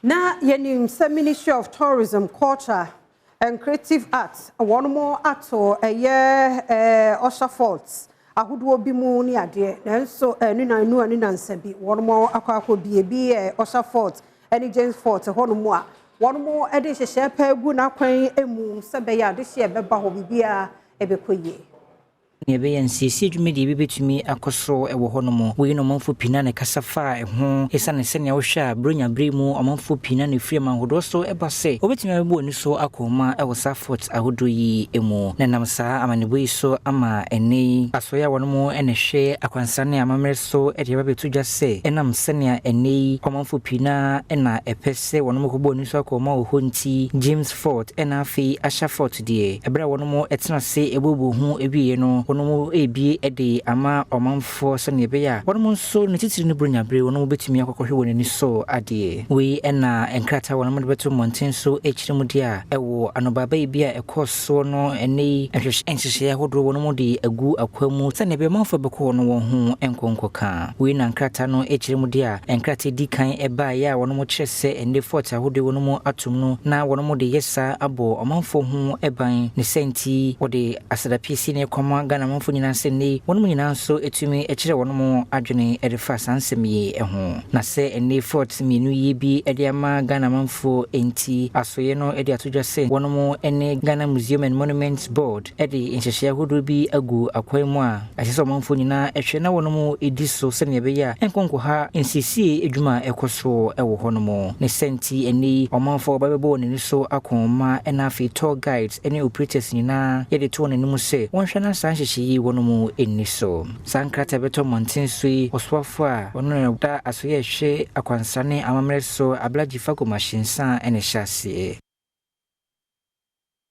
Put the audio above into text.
Na yenim Ministry of Tourism, Culture and Creative Arts, one more ato Osha Faults. Ahodoɔ bi mu ne ade nanso nu ani nansa bi one more akwa bi Osha Fault any James Fault hono mu a one more ede hyehye pa gu na kwan emu sebe ya de hye beba ho bibia ebekoye Nebe nsisi dwumedi bi betumi akoso ewo hono mo we no manfo pina ne kasafa ho esane sene wo hwa bronya bremu omanfo pina ne friema hodo so eba se obetumi abu ni so akoma ewo safort ahodo yi emu na nam saa amanebo yi so ama ene asoya wono mo ene hwe akwansane amamre so ede ba betudwa se enam sene ene omanfo pina ena epese wono mo kobo ni so akoma ho nti James Fort ena afi Asha Fort die ebra wono mo etena se ebobo hu ebiye no wono ebi ede ama omanfo so ne be ya wono nso ne titiri ne bronya bre wono betumi akokohwe wonani so ade we ena enkrata wono mo beto monten so echiremu dia ewo anobaba ebi a ekoso no ene enhyehyɛ ahodo wono mo de agu akwamu se ne be manfo beko wono wo ho enkonkoka we na enkrata no echiremu dia enkrata di kan eba ya wono mo kyerese ende fort ahodo wono mo atum no na wono mo de yesa abo omanfo ho eban ne senti wode asadapisi ne koma na manfo nyina sene wono nyina so etumi ekire wono mo adwene erefa sansem yi eho na se ene fort minu yi bi ede ama Ghana manfo enti asoye no ede atodwa se wono mo ene Ghana Museum and Monuments Board ede enhyehye ahodo bi agu akwan mu a ahyeso manfo nyina ehwe na wono mo edi so se ne be ya enkonko ha nsisi edwuma ekoso ewo hono mo ne senti ene omanfo babebo ne so akoma ena fi tour guides ene operators nyina yede to ne num se wonhwe na sanhyehyɛ wono mu eniso sankrata beto monten sui oswafo a wono da asoye hwe akwansane amamre so ablaji fako machinsa ene hyase